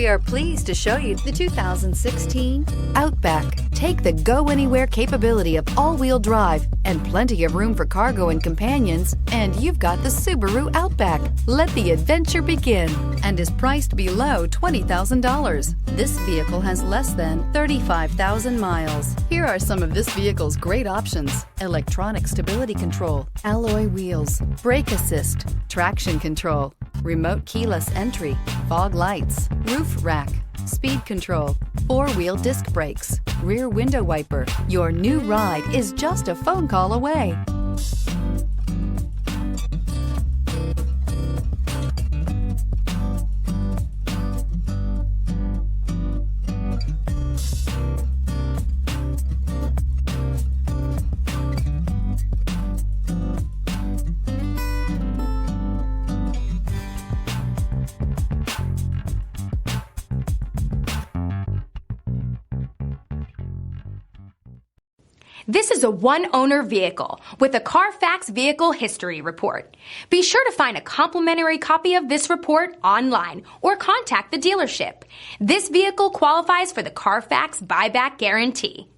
We are pleased to show you the 2016 Outback. Take the go-anywhere capability of all-wheel drive and plenty of room for cargo and companions, and you've got the Subaru Outback. Let the adventure begin, and is priced below $20,000. This vehicle has less than 35,000 miles. Here are some of this vehicle's great options: electronic stability control, alloy wheels, brake assist, traction control, remote keyless entry, fog lights, roof rack, speed control, four-wheel disc brakes, rear window wiper. Your new ride is just a phone call away. This is a one-owner vehicle with a CARFAX Vehicle History Report. Be sure to find a complimentary copy of this report online or contact the dealership. This vehicle qualifies for the CARFAX Buyback Guarantee.